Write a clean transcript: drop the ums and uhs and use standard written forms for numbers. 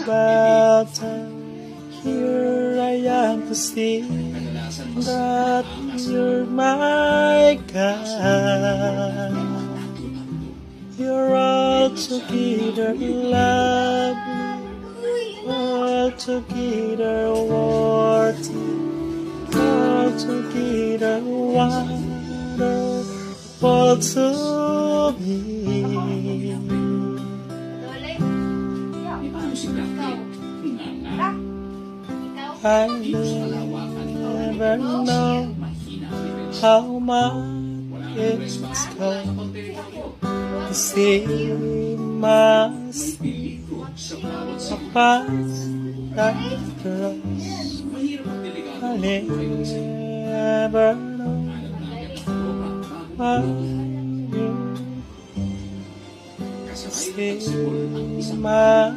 But here I am to see that you're my God. You're altogether lovely, altogether worthy, altogether wonderful to me. I never know how much it's come to see my path that cross. I never know how you see my